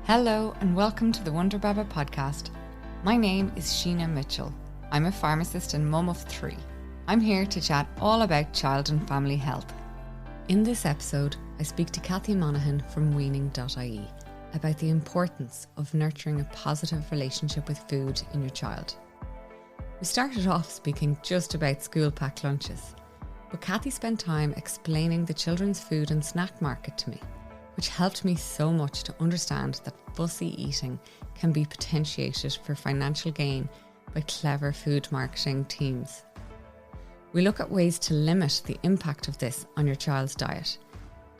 Hello and welcome to the WonderBaba Podcast. My name is Sheena Mitchell. I'm a pharmacist and mum of 3. I'm here to chat all about child and family health. In this episode, I speak to Cathy Monaghan from weaning.ie about the importance of nurturing a positive relationship with food in your child. We started off speaking just about school packed lunches, but Cathy spent time explaining the children's food and snack market to me, which helped me so much to understand that fussy eating can be potentiated for financial gain by clever food marketing teams. We look at ways to limit the impact of this on your child's diet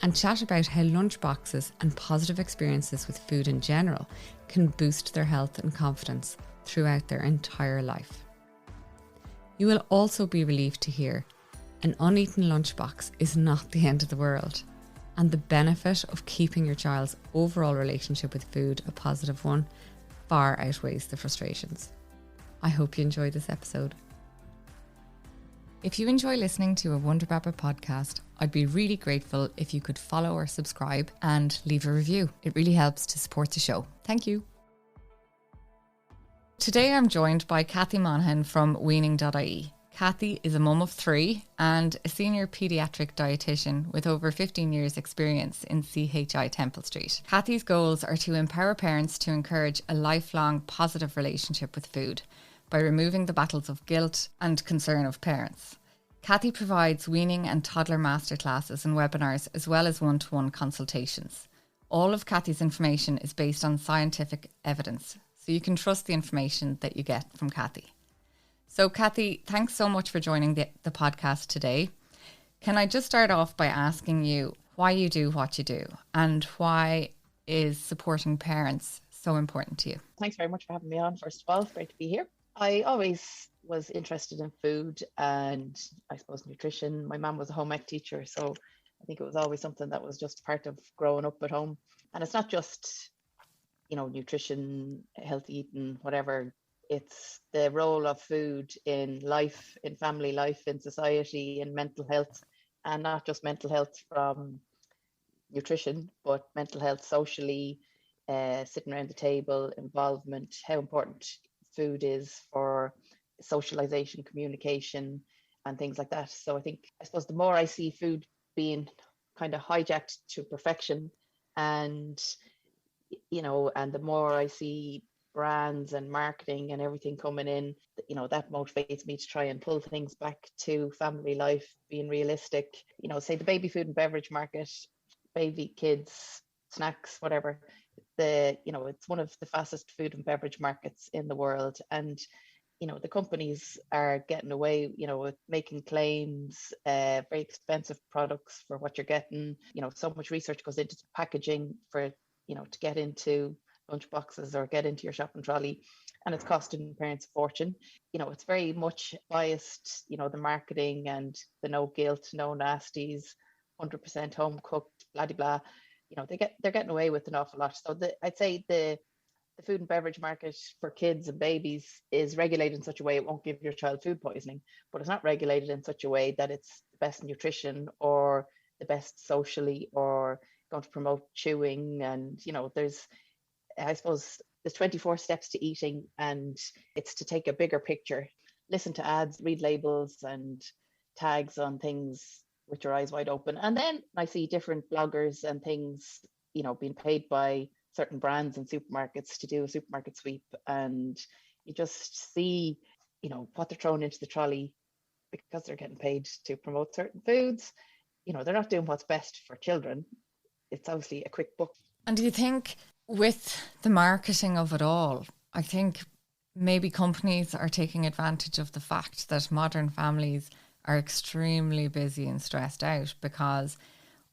and chat about how lunchboxes and positive experiences with food in general can boost their health and confidence throughout their entire life. You will also be relieved to hear an uneaten lunchbox is not the end of the world, and the benefit of keeping your child's overall relationship with food a positive one far outweighs the frustrations. I hope you enjoy this episode. If you enjoy listening to a WonderBaba podcast, I'd be really grateful if you could follow or subscribe and leave a review. It really helps to support the show. Thank you. Today I'm joined by Cathy Monaghan from weaning.ie. Cathy is a mum of 3 and a senior paediatric dietitian with over 15 years experience in CHI Temple Street. Cathy's goals are to empower parents to encourage a lifelong positive relationship with food by removing the battles of guilt and concern of parents. Cathy provides weaning and toddler masterclasses and webinars as well as one-to-one consultations. All of Cathy's information is based on scientific evidence, so you can trust the information that you get from Cathy. So Cathy, thanks so much for joining the podcast today. Can I just start off by asking you why you do what you do and why is supporting parents so important to you? Thanks very much for having me on, first of all. It's great to be here. I always was interested in food and I suppose nutrition. My mum was a home ec teacher, so I think it was always something that was just part of growing up at home. And it's not just, nutrition, healthy eating, whatever. It's the role of food in life, in family life, in society, in mental health, and not just mental health from nutrition, but mental health socially, sitting around the table, involvement, how important food is for socialization, communication, and things like that. So I suppose the more I see food being kind of hijacked to perfection and the more I see brands and marketing and everything coming in, that motivates me to try and pull things back to family life, being realistic. Say the baby food and beverage market, baby, kids, snacks, whatever. It's one of the fastest food and beverage markets in the world, and the companies are getting away, with making claims, very expensive products for what you're getting. So much research goes into packaging for, to get into lunchboxes or get into your shopping trolley, and it's costing parents a fortune. It's very much biased, the marketing and the no guilt, no nasties, 100% home cooked, blah blah. They're getting away with an awful lot. So I'd say the food and beverage market for kids and babies is regulated in such a way it won't give your child food poisoning, but it's not regulated in such a way that it's the best nutrition or the best socially or going to promote chewing. And I suppose there's 24 steps to eating, and it's to take a bigger picture, listen to ads, read labels and tags on things with your eyes wide open. And then I see different bloggers and things, being paid by certain brands and supermarkets to do a supermarket sweep, and you just see, what they're throwing into the trolley because they're getting paid to promote certain foods. They're not doing what's best for children. It's obviously a quick buck. And do you think with the marketing of it all, I think maybe companies are taking advantage of the fact that modern families are extremely busy and stressed out, because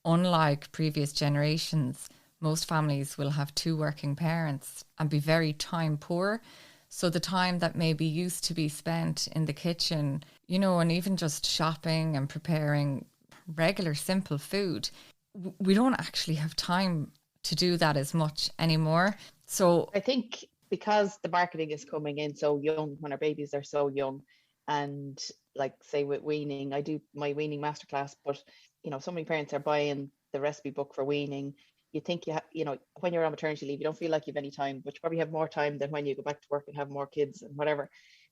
unlike previous generations, most families will have 2 working parents and be very time poor. So the time that maybe used to be spent in the kitchen, and even just shopping and preparing regular simple food, we don't actually have time to do that as much anymore. So I think because the marketing is coming in so young, when our babies are so young, and like say with weaning, I do my weaning masterclass, but so many parents are buying the recipe book for weaning, you think when you're on maternity leave, you don't feel like you have any time, but you probably have more time than when you go back to work and have more kids and whatever.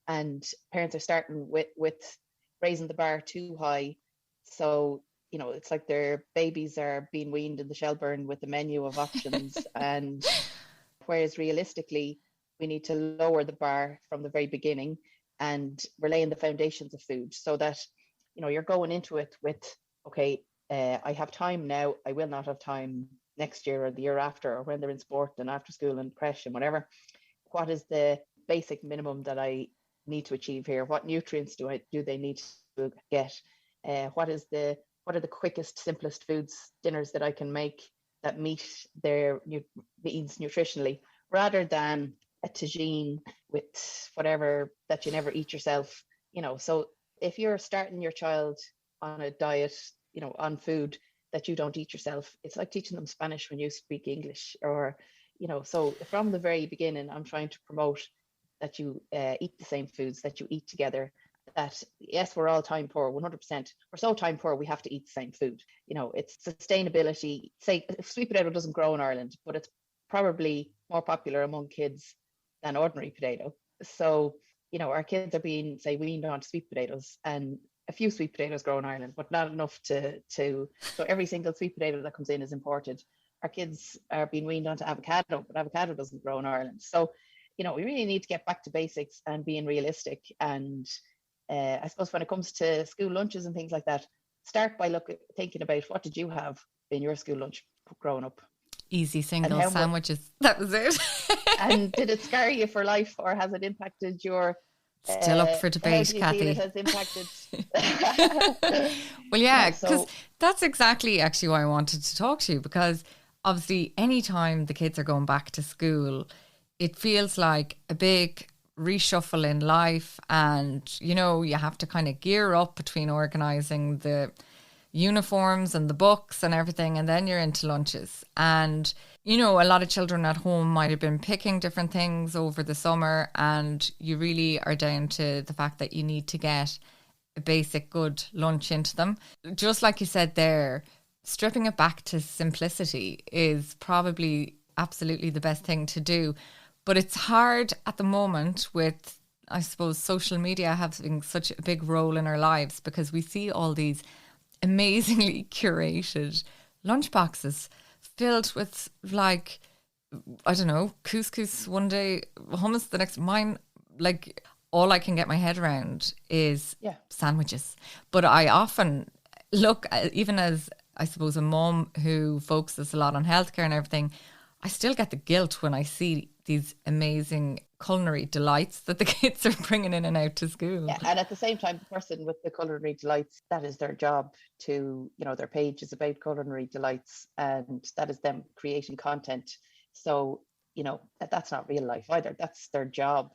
And parents are starting with raising the bar too high. So, it's like their babies are being weaned in the Shelburne with a menu of options. And whereas realistically, we need to lower the bar from the very beginning, and we're laying the foundations of food so that, you're going into it with, okay, I have time now. I will not have time next year or the year after, or when they're in sport and after school and creche and whatever. What is the basic minimum that I need to achieve here? What nutrients do they need to get? What are the quickest, simplest dinners that I can make that meet their needs nutritionally, rather than a tagine with whatever that you never eat yourself. So if you're starting your child on a diet, on food that you don't eat yourself, it's like teaching them Spanish when you speak English, or so from the very beginning, I'm trying to promote that you eat the same foods, that you eat together, that yes, we're all time poor, 100%. We're so time poor, we have to eat the same food. It's sustainability. Say sweet potato doesn't grow in Ireland, but it's probably more popular among kids than ordinary potato. So, our kids are being, say, weaned on sweet potatoes, and a few sweet potatoes grow in Ireland, but not enough so every single sweet potato that comes in is imported. Our kids are being weaned onto avocado, but avocado doesn't grow in Ireland. So, we really need to get back to basics and being realistic. And I suppose when it comes to school lunches and things like that, start by thinking about, what did you have in your school lunch growing up? Easy single sandwiches. That was it. And did it scar you for life, or has it impacted your... Still up for debate, Cathy. It has impacted. Well, yeah, because that's exactly actually why I wanted to talk to you, because obviously anytime the kids are going back to school, it feels like a big reshuffle in life, and you have to kind of gear up between organising the uniforms and the books and everything, and then you're into lunches. And a lot of children at home might have been picking different things over the summer, and you really are down to the fact that you need to get a basic good lunch into them. Just like you said there, stripping it back to simplicity is probably absolutely the best thing to do. But it's hard at the moment with, I suppose, social media having such a big role in our lives, because we see all these amazingly curated lunchboxes filled with, like, I don't know, couscous one day, hummus the next. Mine, like, all I can get my head around is sandwiches. But I often look, even as, I suppose, a mum who focuses a lot on healthcare and everything, I still get the guilt when I see these amazing culinary delights that the kids are bringing in and out to school. Yeah, and at the same time, the person with the culinary delights, that is their job to, their page is about culinary delights, and that is them creating content. So, that's not real life either. That's their job.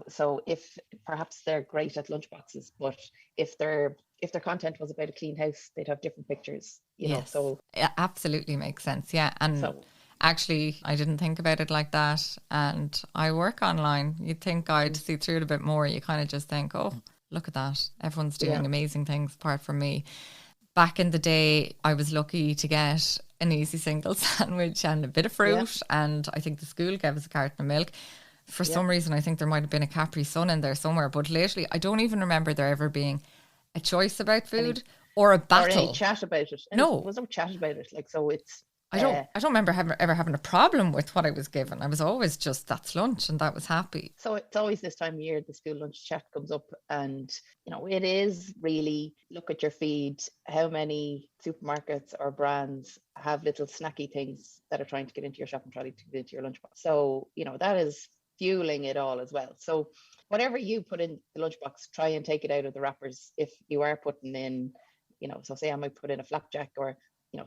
So if perhaps they're great at lunchboxes, but if their content was about a clean house, they'd have different pictures, yes. So it absolutely makes sense. Yeah. And actually, I didn't think about it like that. And I work online. You'd think I'd see through it a bit more. You kind of just think, oh, look at that. Everyone's doing amazing things apart from me. Back in the day, I was lucky to get an easy single sandwich and a bit of fruit. And I think the school gave us a carton of milk. For some reason, I think there might have been a Capri Sun in there somewhere. But literally, I don't even remember there ever being a choice about food or a battle. Or any chat about it. No. There was no chat about it. Like, so it's... I don't remember ever having a problem with what I was given. I was always just, that's lunch, and that was happy. So it's always this time of year, the school lunch chat comes up, and, it is really look at your feed, how many supermarkets or brands have little snacky things that are trying to get into your shopping trolley, to get into your lunchbox. So, that is fueling it all as well. So whatever you put in the lunchbox, try and take it out of the wrappers. If you are putting in, so say I might put in a flapjack, or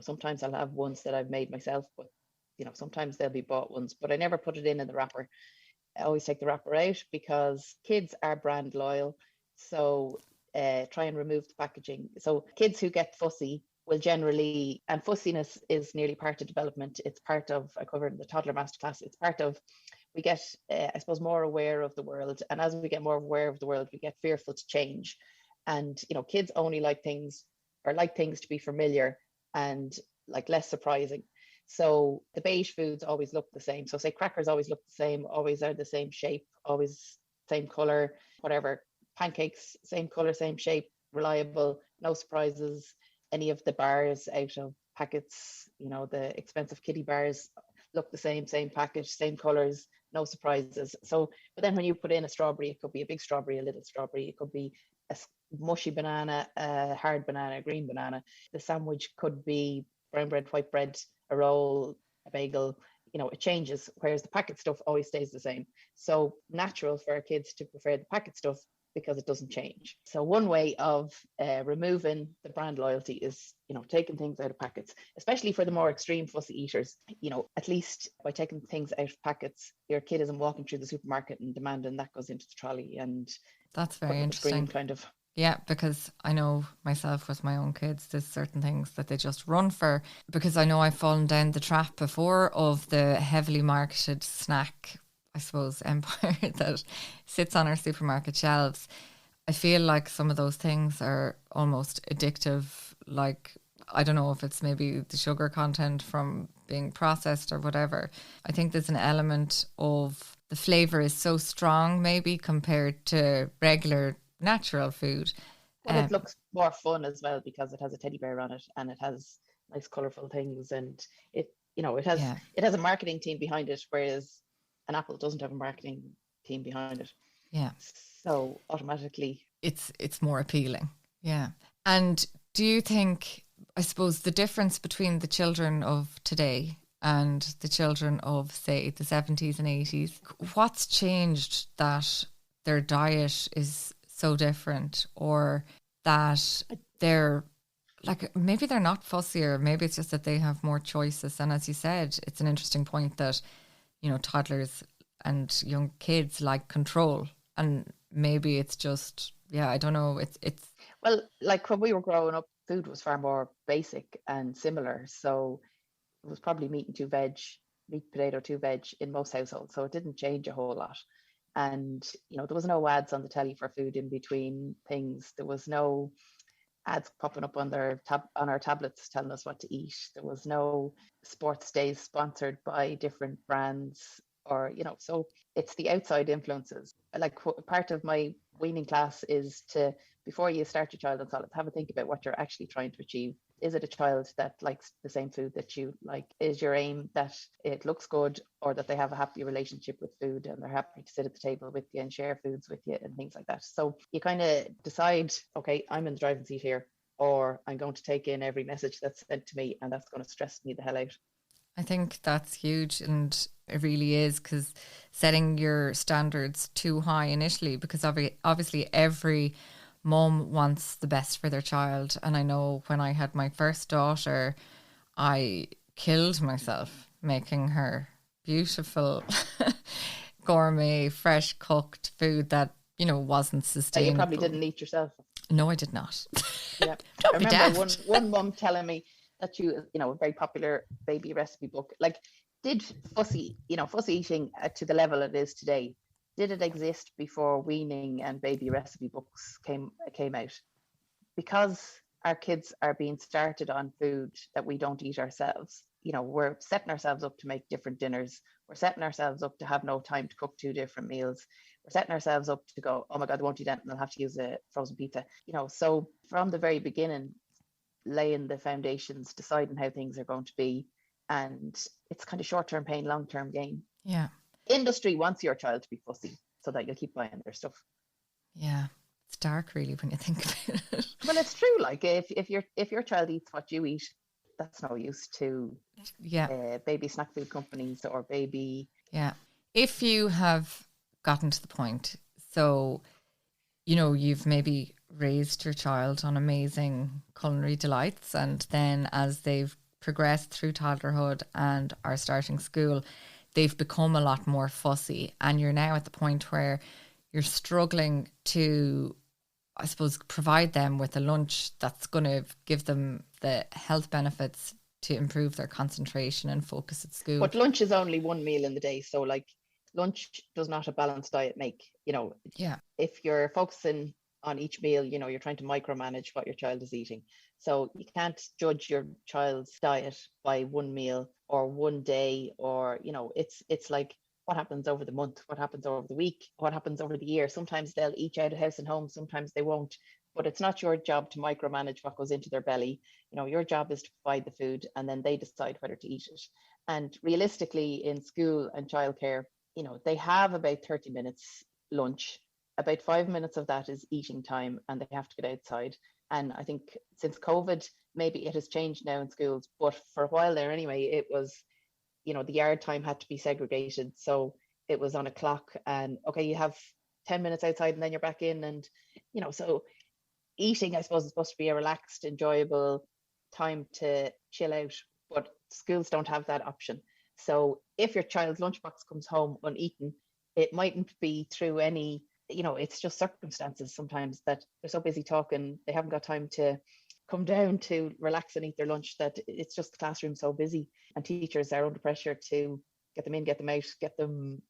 sometimes I'll have ones that I've made myself, but sometimes they'll be bought ones, but I never put it in the wrapper. I always take the wrapper out, because kids are brand loyal. So try and remove the packaging. So kids who get fussy will generally, and fussiness is nearly part of development. It's part of, I covered in the toddler masterclass, it's part of, we get, I suppose, more aware of the world. And as we get more aware of the world, we get fearful to change. And, kids only like things to be familiar and like less surprising. So the beige foods always look the same. So say crackers always look the same, always are the same shape, always same color, whatever. Pancakes, same color, same shape, reliable, no surprises. Any of the bars out of packets, the expensive kiddie bars look the same package, same colors, no surprises. So, but then when you put in a strawberry, it could be a big strawberry, a little strawberry, it could be a mushy banana, a hard banana, a green banana. The sandwich could be brown bread, white bread, a roll, a bagel. It changes, whereas the packet stuff always stays the same. So natural for our kids to prefer the packet stuff because it doesn't change. So one way of removing the brand loyalty is, taking things out of packets, especially for the more extreme fussy eaters. At least by taking things out of packets, your kid isn't walking through the supermarket and demanding that goes into the trolley and that's very interesting. Kind of. Yeah, because I know myself with my own kids, there's certain things that they just run for, because I know I've fallen down the trap before of the heavily marketed snack, I suppose, empire that sits on our supermarket shelves. I feel like some of those things are almost addictive. Like, I don't know if it's maybe the sugar content from being processed or whatever. I think there's an element of the flavour is so strong maybe compared to regular natural food. Well, it looks more fun as well because it has a teddy bear on it and it has nice colourful things, and it has a marketing team behind it, whereas an apple doesn't have a marketing team behind it. Yeah. So automatically it's more appealing. Yeah. And do you think, I suppose, the difference between the children of today and the children of, say, the 70s and 80s, what's changed that their diet is so different, or that they're like, maybe they're not fussier, maybe it's just that they have more choices? And as you said, it's an interesting point that, toddlers and young kids like control, and maybe it's just, I don't know, it's well, like when we were growing up, food was far more basic and similar. So it was probably meat and two veg, meat, potato, two veg in most households. So it didn't change a whole lot. And, there was no ads on the telly for food in between things. There was no ads popping up on on our tablets telling us what to eat. There was no sports days sponsored by different brands, or, so it's the outside influences. Like part of my weaning class is to, before you start your child on solids, have a think about what you're actually trying to achieve. Is it a child that likes the same food that you like? Is your aim that it looks good, or that they have a happy relationship with food and they're happy to sit at the table with you and share foods with you and things like that? So you kind of decide, okay, I'm in the driving seat here, or I'm going to take in every message that's sent to me, and that's going to stress me the hell out. I think that's huge, and it really is, because setting your standards too high initially, because obviously every mom wants the best for their child. And I know when I had my first daughter, I killed myself making her beautiful gourmet, fresh cooked food that, wasn't sustainable. You probably didn't eat yourself. No, I did not. Yeah. I remember one mum telling me that a very popular baby recipe book, like, did fussy eating to the level it is today, did it exist before weaning and baby recipe books came out? Because our kids are being started on food that we don't eat ourselves. We're setting ourselves up to make different dinners. We're setting ourselves up to have no time to cook two different meals. We're setting ourselves up to go, oh my God, they won't eat that, and they'll have to use a frozen pizza. So from the very beginning, laying the foundations, deciding how things are going to be, and it's kind of short-term pain, long-term gain. Yeah. Industry wants your child to be fussy so that you'll keep buying their stuff. Yeah. It's dark, really, when you think about it. Well, it's true. Like, if your child eats what you eat, that's no use to baby snack food companies or baby. Yeah. If you have gotten to the point, so, you've maybe raised your child on amazing culinary delights, and then as they've progressed through toddlerhood and are starting school, they've become a lot more fussy, and you're now at the point where you're struggling to, I suppose, provide them with a lunch that's going to give them the health benefits to improve their concentration and focus at school. But lunch is only one meal in the day. So, like, lunch does not a balanced diet make. Yeah. If you're focusing on each meal, you're trying to micromanage what your child is eating. So you can't judge your child's diet by one meal or one day, or, it's like what happens over the month, what happens over the week, what happens over the year. Sometimes they'll eat out of house and home, sometimes they won't. But it's not your job to micromanage what goes into their belly. Your job is to provide the food, and then they decide whether to eat it. And realistically, in school and childcare, they have about 30 minutes lunch. About 5 minutes of that is eating time, and they have to get outside. And I think since COVID, maybe it has changed now in schools, but for a while there anyway, it was, the yard time had to be segregated. So it was on a clock, and okay, you have 10 minutes outside and then you're back in. And, so eating, I suppose, is supposed to be a relaxed, enjoyable time to chill out, but schools don't have that option. So if your child's lunchbox comes home uneaten, it mightn't be through any, it's just circumstances sometimes that they're so busy talking, they haven't got time to come down to relax and eat their lunch, that it's just the classroom so busy, and teachers are under pressure to get them in, get them out, get them.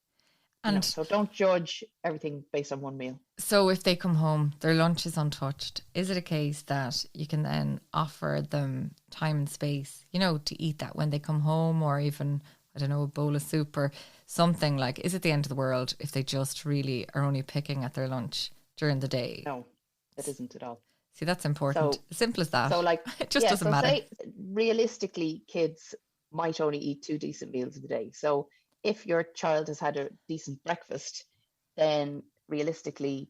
And so don't judge everything based on one meal. So if they come home, their lunch is untouched, is it a case that you can then offer them time and space, to eat that when they come home, or even, I don't know, a bowl of soup or something? Like, is it the end of the world if they just really are only picking at their lunch during the day? No, it isn't at all. See, that's important. So, simple as that. So like, it just doesn't matter. Say, realistically, kids might only eat 2 decent meals a day. So if your child has had a decent breakfast, then realistically,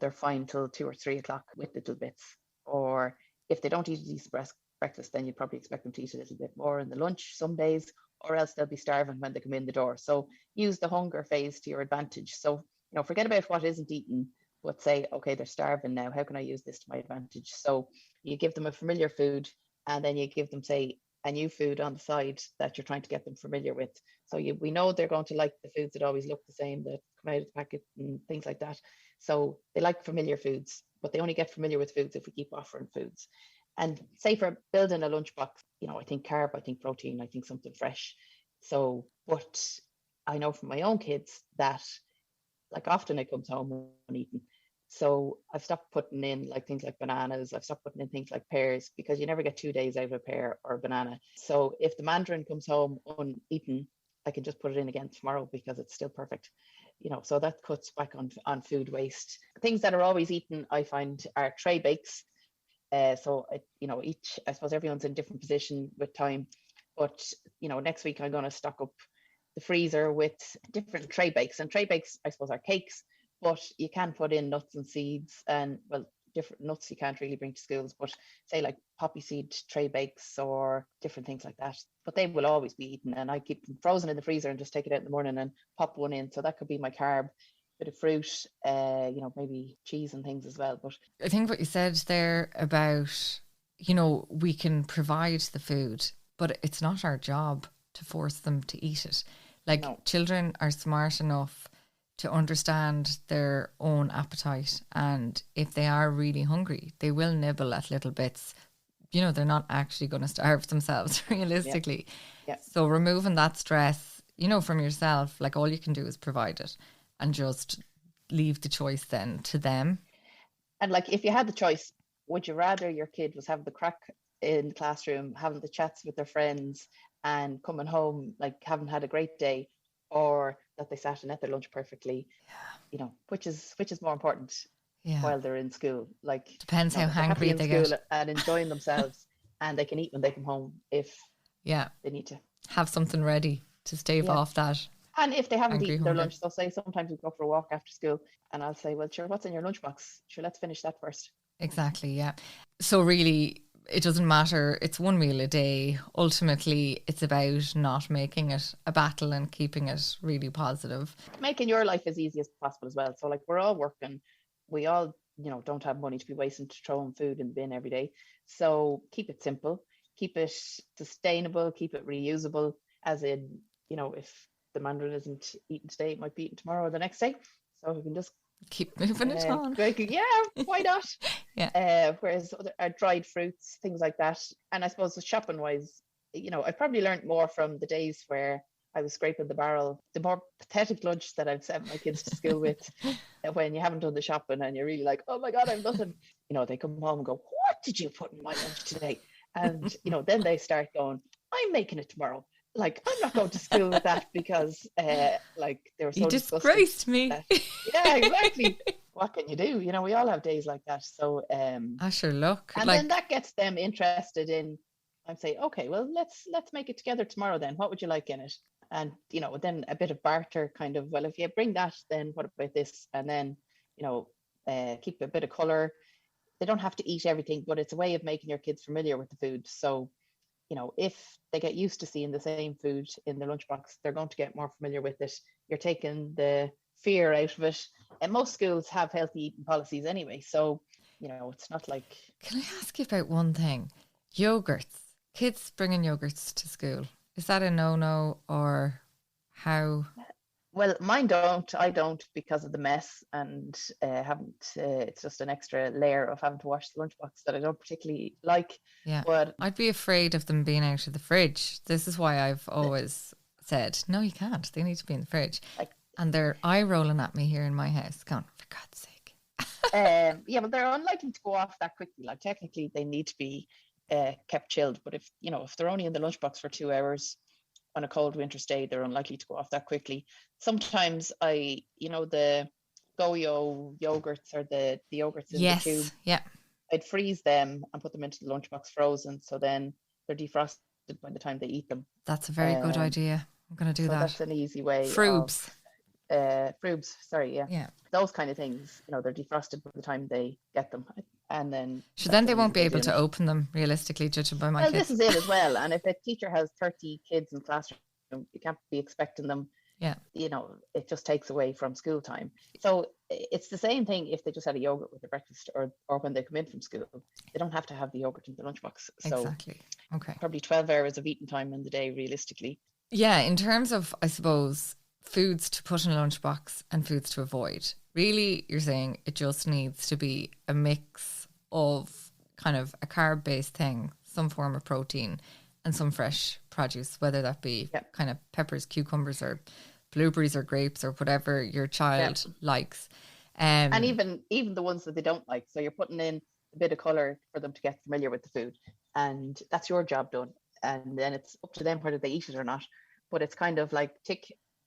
they're fine till 2 or 3 o'clock with little bits. Or if they don't eat a decent breakfast, then you'd probably expect them to eat a little bit more in the lunch some days, or else they'll be starving when they come in the door. So use the hunger phase to your advantage. So, forget about what isn't eaten, but say, okay, they're starving now. How can I use this to my advantage? So you give them a familiar food, and then you give them, say, a new food on the side that you're trying to get them familiar with. So we know they're going to like the foods that always look the same, that come out of the packet and things like that. So they like familiar foods, but they only get familiar with foods if we keep offering foods. And say for building a lunchbox, I think carb, I think protein, I think something fresh. So, but I know from my own kids that, like, often it comes home uneaten. So I've stopped putting in like things like bananas. I've stopped putting in things like pears, because you never get 2 days out of a pear or a banana. So if the mandarin comes home uneaten, I can just put it in again tomorrow because it's still perfect. So that cuts back on food waste. Things that are always eaten, I find, are tray bakes. So I suppose everyone's in a different position with time, but next week I'm going to stock up the freezer with different tray bakes. And tray bakes, I suppose, are cakes, but you can put in nuts and seeds, and, well, different nuts you can't really bring to schools, but say like poppy seed tray bakes or different things like that. But they will always be eaten, and I keep them frozen in the freezer and just take it out in the morning and pop one in. So that could be my carb, bit of fruit, maybe cheese and things as well. But I think what you said there about, we can provide the food, but it's not our job to force them to eat it. Like, no. Children are smart enough to understand their own appetite, and if they are really hungry, they will nibble at little bits. They're not actually going to starve themselves realistically. Yeah. So removing that stress, from yourself, like, all you can do is provide it, and just leave the choice then to them. And like, if you had the choice, would you rather your kid was having the crack in the classroom, having the chats with their friends, and coming home like having had a great day, or that they sat and ate their lunch perfectly? Which is more important while they're in school? Like, depends how hungry they get, and enjoying themselves, and they can eat when they come home if they need to have something ready to stave off that. And if they haven't eaten their hunger. lunch, they'll say, sometimes we go for a walk after school, and I'll say, well, sure, what's in your lunchbox? Sure, let's finish that first. Exactly, yeah. So really, it doesn't matter. It's one meal a day. Ultimately, it's about not making it a battle and keeping it really positive. Making your life as easy as possible as well. So, like, we're all working. We all, don't have money to be wasting to throwing food in the bin every day. So keep it simple. Keep it sustainable. Keep it reusable. As in, if the mandarin isn't eaten today, it might be eaten tomorrow or the next day. So we can just keep moving it on. Why not? Yeah. Whereas dried fruits, things like that. And I suppose shopping wise, I've probably learned more from the days where I was scraping the barrel. The more pathetic lunch that I've sent my kids to school with, when you haven't done the shopping and you're really like, oh my God, I've nothing. They come home and go, what did you put in my lunch today? And, then they start going, I'm making it tomorrow. Like, I'm not going to school with that because, like, they were so You disgraced me. Yeah, exactly. What can you do? We all have days like that. So, sure, look. And then that gets them interested in, I'm saying, okay, well, let's make it together tomorrow then. What would you like in it? And, then a bit of barter kind of, well, if you bring that, then what about this? And then, keep a bit of color. They don't have to eat everything, but it's a way of making your kids familiar with the food. So, if they get used to seeing the same food in the lunchbox, they're going to get more familiar with it. You're taking the fear out of it. And most schools have healthy eating policies anyway. So, it's not like... Can I ask you about one thing? Yogurts. Kids bringing yogurts to school. Is that a no-no or how? Well, mine don't. I don't because of the mess and haven't. It's just an extra layer of having to wash the lunchbox that I don't particularly like. Yeah, but I'd be afraid of them being out of the fridge. This is why I've always said, no, you can't. They need to be in the fridge. And they're eye rolling at me here in my house, going, for God's sake. Yeah, but they're unlikely to go off that quickly. Like technically, they need to be kept chilled. But if they're only in the lunchbox for 2 hours on a cold winter's day, they're unlikely to go off that quickly. Sometimes the Go-Yo yogurts or the yogurts in the tube. Yeah. I'd freeze them and put them into the lunchbox frozen, so then they're defrosted by the time they eat them. That's a very good idea. I'm going to do that. That's an easy way. Frubes. Frubes, sorry, yeah. Yeah. Those kind of things, they're defrosted by the time they get them. And then... So then they won't be able to open them, realistically, judging by my kids. Well, this is it as well. And if a teacher has 30 kids in classroom, you can't be expecting them. Yeah. It just takes away from school time. So it's the same thing if they just had a yogurt with their breakfast or when they come in from school. They don't have to have the yogurt in the lunchbox. So exactly. Okay. Probably 12 hours of eating time in the day, realistically. Yeah, in terms of, I suppose, foods to put in a lunchbox and foods to avoid. Really, you're saying it just needs to be a mix of kind of a carb-based thing, some form of protein, and some fresh produce, whether that be kind of peppers, cucumbers, or blueberries or grapes or whatever your child likes. And even the ones that they don't like. So you're putting in a bit of colour for them to get familiar with the food. And that's your job done. And then it's up to them whether they eat it or not. But it's kind of like, tick,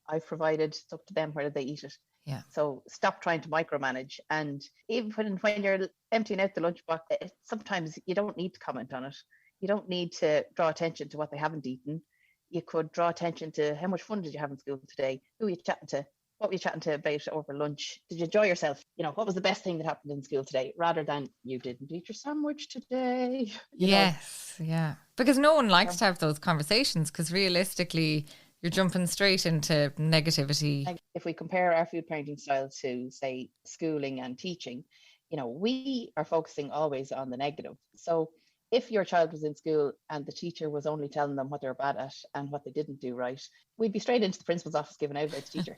I've provided, it's up to them whether they eat it. Yeah. So stop trying to micromanage. And even when you're emptying out the lunchbox, sometimes you don't need to comment on it. You don't need to draw attention to what they haven't eaten. You could draw attention to how much fun did you have in school today? Who were you chatting to? What were you chatting to about over lunch? Did you enjoy yourself? What was the best thing that happened in school today? Rather than you didn't eat your sandwich today. Yes, yeah. Because no one likes to have those conversations because realistically, you're jumping straight into negativity. If we compare our food parenting style to, say, schooling and teaching, we are focusing always on the negative. So if your child was in school and the teacher was only telling them what they were bad at and what they didn't do right, we'd be straight into the principal's office giving out about the teacher.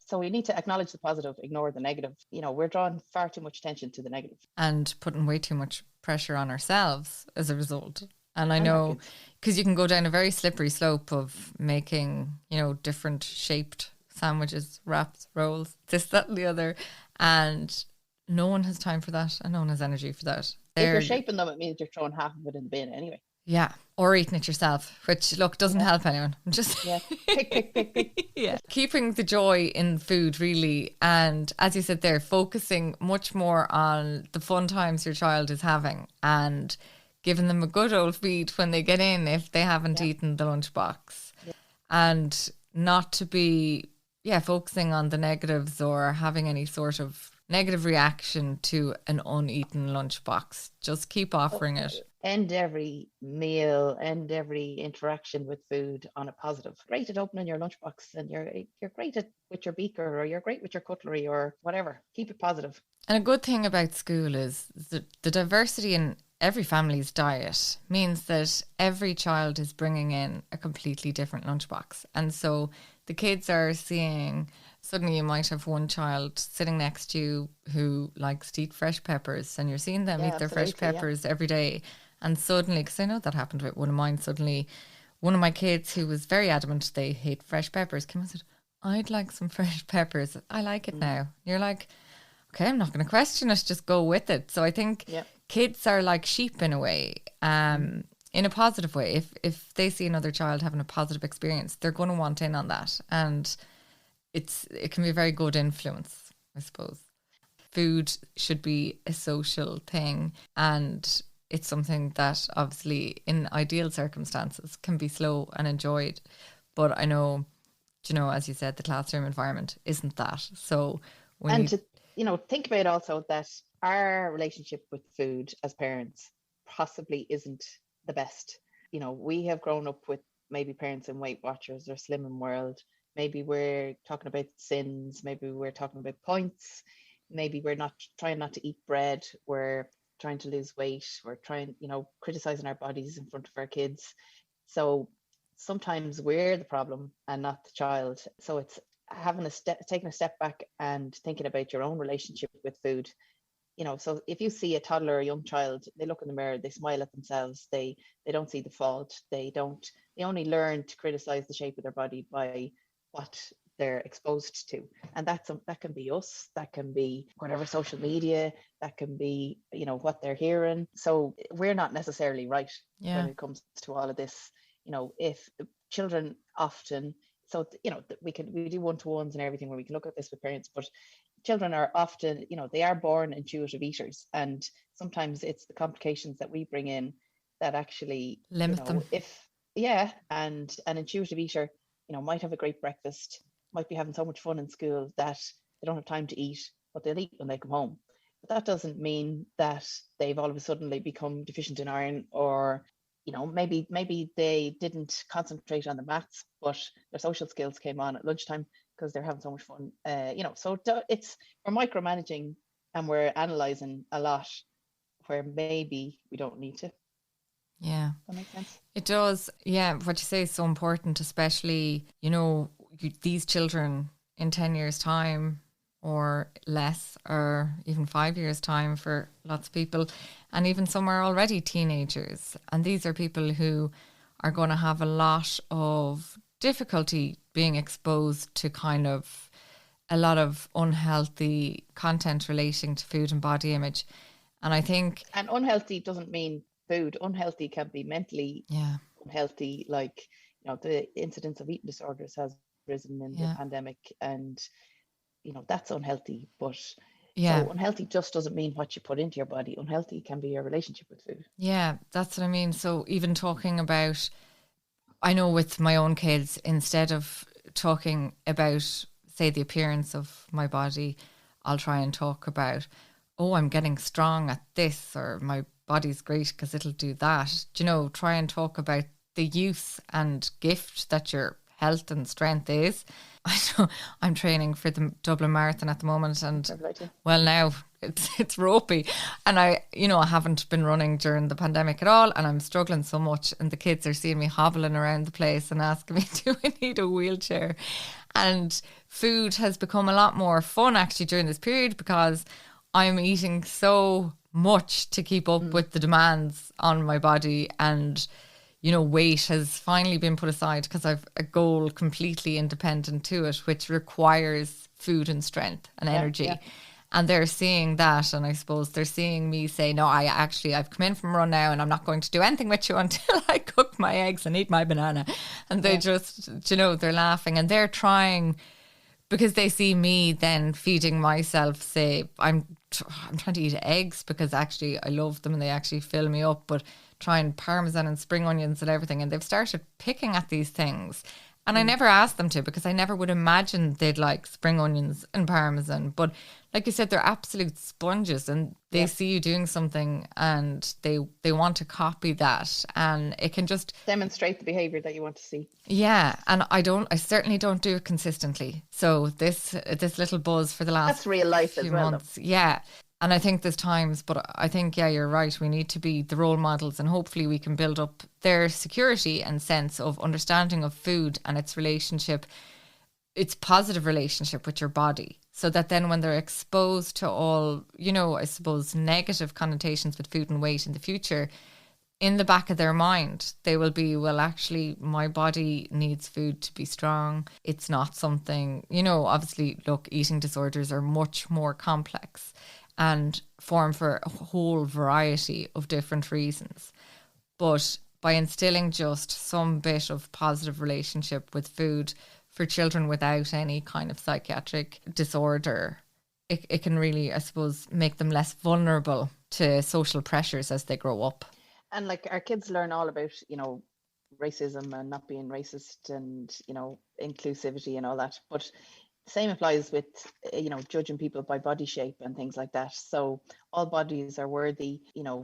So we need to acknowledge the positive, ignore the negative. We're drawing far too much attention to the negative. And putting way too much pressure on ourselves as a result. And I know, because you can go down a very slippery slope of making, different shaped sandwiches, wraps, rolls, this, that, and the other. And no one has time for that and no one has energy for that. If you're shaping them, it means you're throwing half of it in the bin anyway. Yeah, or eating it yourself, which, look, doesn't help anyone. I'm just... Yeah, pick. Yeah. Keeping the joy in food, really. And as you said there, focusing much more on the fun times your child is having and giving them a good old feed when they get in if they haven't eaten the lunchbox. Yeah. And not to be, focusing on the negatives or having any sort of negative reaction to an uneaten lunchbox. Just keep offering it. End every meal, end every interaction with food on a positive. Great at opening your lunchbox, and you're great with your beaker, or you're great with your cutlery, or whatever. Keep it positive. And a good thing about school is the diversity in every family's diet means that every child is bringing in a completely different lunchbox. And so the kids are seeing, suddenly you might have one child sitting next to you who likes to eat fresh peppers, and you're seeing them eat their fresh peppers every day. And suddenly, because I know that happened with one of mine, suddenly one of my kids who was very adamant they hate fresh peppers came and said, I'd like some fresh peppers. I like it now. You're like, okay, I'm not going to question it. Just go with it. So I think kids are like sheep in a way, in a positive way. If they see another child having a positive experience, they're going to want in on that. And it can be a very good influence, I suppose. Food should be a social thing, and it's something that obviously in ideal circumstances can be slow and enjoyed. But I know, as you said, the classroom environment isn't that. So to think about also that our relationship with food as parents possibly isn't the best. We have grown up with maybe parents in Weight Watchers or Slimming World. Maybe we're talking about sins. Maybe we're talking about points. Maybe we're not trying not to eat bread. We're trying to lose weight. We're trying, criticizing our bodies in front of our kids. So sometimes we're the problem and not the child. So it's taking a step back and thinking about your own relationship with food. So if you see a toddler or a young child, they look in the mirror, they smile at themselves, they don't see the fault, they only learn to criticize the shape of their body by what they're exposed to. And that can be us, that can be whatever social media, that can be, what they're hearing. So we're not necessarily right when it comes to all of this. If children often, we do one-to-ones and everything where we can look at this with parents, but children are often, they are born intuitive eaters, and sometimes it's the complications that we bring in that actually limit them. And an intuitive eater, might have a great breakfast, might be having so much fun in school that they don't have time to eat, but they'll eat when they come home. But that doesn't mean that they've all of a sudden become deficient in iron, or maybe they didn't concentrate on the maths, but their social skills came on at lunchtime because they're having so much fun. So we're micromanaging and we're analysing a lot where maybe we don't need to. Yeah. That makes sense? It does. Yeah. What you say is so important, especially, these children in 10 years' time or less, or even 5 years' time for lots of people. And even some are already teenagers. And these are people who are going to have a lot of difficulty being exposed to kind of a lot of unhealthy content relating to food and body image. And I think... And unhealthy doesn't mean food. Unhealthy can be mentally unhealthy. Like, the incidence of eating disorders has risen in the pandemic, and, that's unhealthy. But so unhealthy just doesn't mean what you put into your body. Unhealthy can be your relationship with food. Yeah, that's what I mean. So even talking about, I know with my own kids, instead of talking about, say, the appearance of my body, I'll try and talk about, I'm getting strong at this, or my body's great because it'll do that. Try and talk about the use and gift that your health and strength is. I'm training for the Dublin Marathon at the moment, and well, now it's ropey, and I haven't been running during the pandemic at all, and I'm struggling so much, and the kids are seeing me hobbling around the place and asking me, do I need a wheelchair? And food has become a lot more fun actually during this period, because I'm eating so much to keep up with the demands on my body, and weight has finally been put aside because I've a goal completely independent to it, which requires food and strength and energy. Yeah. And they're seeing that, and I suppose they're seeing me say, no, I've come in from a run now, and I'm not going to do anything with you until I cook my eggs and eat my banana. And they just, they're laughing, and they're trying, because they see me then feeding myself, say, I'm trying to eat eggs because actually I love them and they actually fill me up, but trying parmesan and spring onions and everything, and they've started picking at these things. And I never asked them to, because I never would imagine they'd like spring onions and parmesan. But like you said, they're absolute sponges, and they see you doing something and they want to copy that, and it can just demonstrate the behavior that you want to see. Yeah, and I certainly don't do it consistently. So this little buzz for the last that's real life few as well, months. Though. Yeah. And I think there's times, but I think, you're right. We need to be the role models, and hopefully we can build up their security and sense of understanding of food and its relationship, its positive relationship with your body, so that then when they're exposed to all, I suppose, negative connotations with food and weight in the future, in the back of their mind, they will be, well, actually, my body needs food to be strong. It's not something, obviously, look, eating disorders are much more complex and form for a whole variety of different reasons. But by instilling just some bit of positive relationship with food for children without any kind of psychiatric disorder, it can really, I suppose, make them less vulnerable to social pressures as they grow up. And like our kids learn all about, racism and not being racist and, inclusivity and all that. But the same applies with, judging people by body shape and things like that. So all bodies are worthy.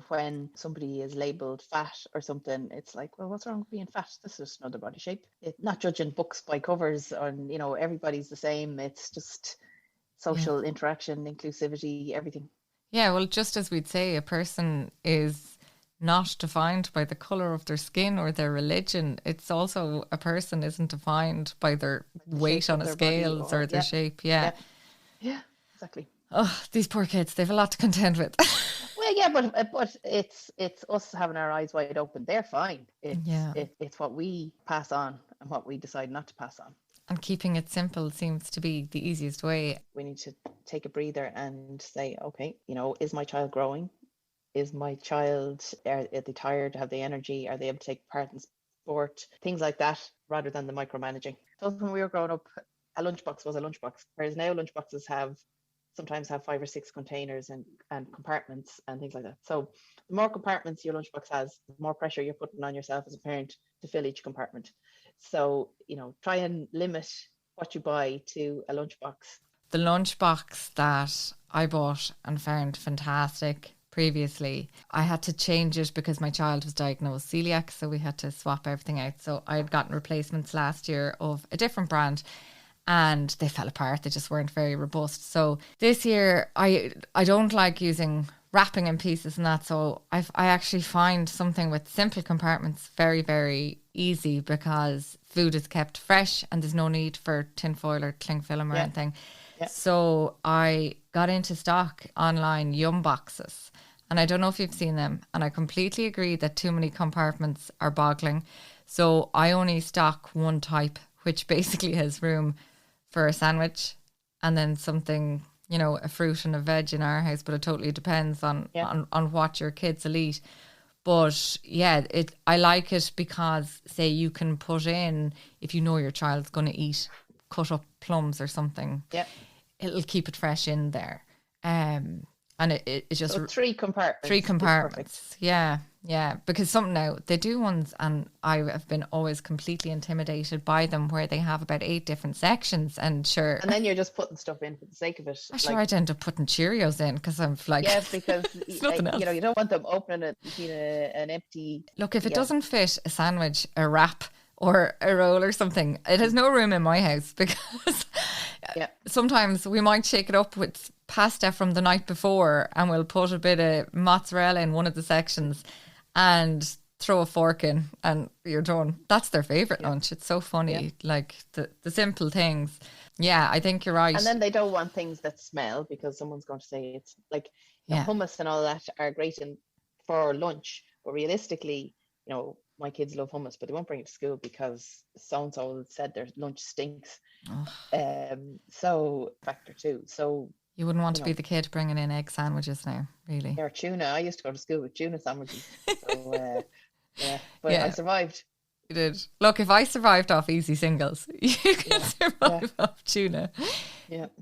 When somebody is labeled fat or something, it's like, well, what's wrong with being fat? This is just another body shape. Not judging books by covers and, everybody's the same. It's just social interaction, inclusivity, everything. Yeah, well, just as we'd say, a person is not defined by the colour of their skin or their religion. It's also, a person isn't defined by their weight on a scales or their shape. Yeah, exactly. Oh, these poor kids, they've a lot to contend with. Well, yeah, but it's us having our eyes wide open. They're fine. It's what we pass on and what we decide not to pass on. And keeping it simple seems to be the easiest way. We need to take a breather and say, okay, is my child growing? Is my child, are they tired? Have they energy? Are they able to take part in sport? Things like that, rather than the micromanaging. So when we were growing up, a lunchbox was a lunchbox, whereas now lunchboxes sometimes have 5 or 6 containers and compartments and things like that. So the more compartments your lunchbox has, the more pressure you're putting on yourself as a parent to fill each compartment. So, try and limit what you buy to a lunchbox. The lunchbox that I bought and found fantastic previously, I had to change it because my child was diagnosed celiac, so we had to swap everything out. So I had gotten replacements last year of a different brand and they fell apart. They just weren't very robust. So this year I don't like using wrapping in pieces and that, so I actually find something with simple compartments very, very easy, because food is kept fresh and there's no need for tinfoil or cling film or anything. Yeah. So I got into stock online Yumboxes, and I don't know if you've seen them, and I completely agree that too many compartments are boggling. So I only stock one type, which basically has room for a sandwich and then something, a fruit and a veg in our house, but it totally depends on what your kids will eat. But yeah, I like it because, say, you can put in, if your child's going to eat cut up plums or something, it'll keep it fresh in there. And it just... So 3 compartments. 3 compartments. Yeah. Because now they do ones, and I have been always completely intimidated by them, where they have about 8 different sections, and sure. And then you're just putting stuff in for the sake of it. I'd end up putting Cheerios in, because I'm like... Yeah, because you don't want them opening it, an empty... Look, if it doesn't fit a sandwich, a wrap, or a roll or something, it has no room in my house, because sometimes we might shake it up with pasta from the night before, and we'll put a bit of mozzarella in one of the sections and throw a fork in, and you're done. That's their favourite lunch. It's so funny, like the simple things. Yeah, I think you're right. And then they don't want things that smell, because someone's going to say it's like hummus and all that are great for lunch, but realistically, my kids love hummus, but they won't bring it to school because so-and-so said their lunch stinks. So factor 2. So you wouldn't want to be the kid bringing in egg sandwiches now, really. Or tuna. I used to go to school with tuna sandwiches. So, I survived. You did. Look, if I survived off easy singles, you can survive off tuna.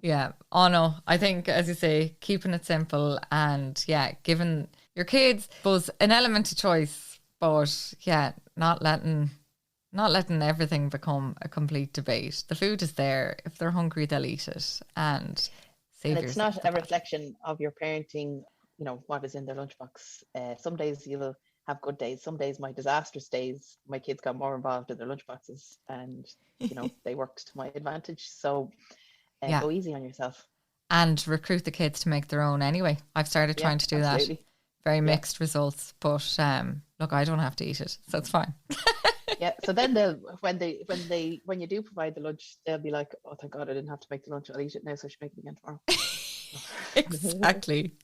Yeah. Oh no, I think, as you say, keeping it simple and giving your kids, I suppose, an element of choice, but not letting everything become a complete debate. The food is there. If they're hungry, they'll eat it. And it's not a reflection of your parenting, what is in their lunchbox. Some days you'll have good days. Some days, my disastrous days, my kids got more involved in their lunchboxes, and they worked to my advantage. So go easy on yourself. And recruit the kids to make their own anyway. I've started trying to do that. Very mixed results, but look, I don't have to eat it, so it's fine. So then when you do provide the lunch, they'll be like, oh, thank God I didn't have to make the lunch. I'll eat it now, so I should make it again tomorrow. Exactly.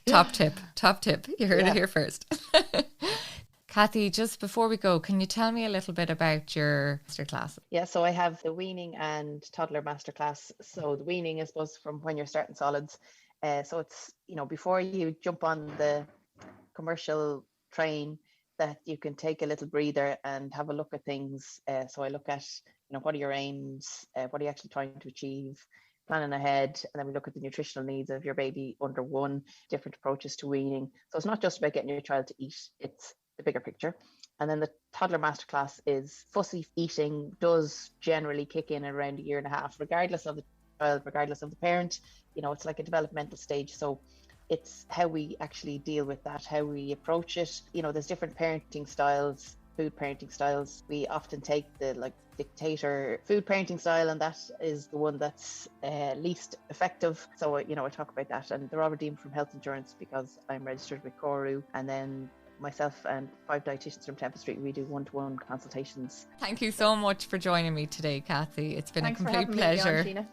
Top tip. You heard it here first. Cathy, just before we go, can you tell me a little bit about your masterclass? Yeah, so I have the weaning and toddler masterclass. So the weaning is supposed from when you're starting solids. So it's, before you jump on the commercial train, that you can take a little breather and have a look at things. So I look at, what are your aims? What are you actually trying to achieve? Planning ahead. And then we look at the nutritional needs of your baby under 1, different approaches to weaning. So it's not just about getting your child to eat, it's the bigger picture. And then the toddler masterclass is fussy eating does generally kick in around 1.5 years, regardless of the child, regardless of the parent. It's like a developmental stage. So it's how we actually deal with that, how we approach it. There's different parenting styles, food parenting styles. We often take the dictator food parenting style, and that is the one that's least effective. So, I talk about that, and they're all redeemed from health insurance because I'm registered with Coru, and then myself and 5 dietitians from Temple Street, we do one-to-one consultations. Thank you so much for joining me today, Cathy. It's been Thanks a complete pleasure. Me on, Sheena.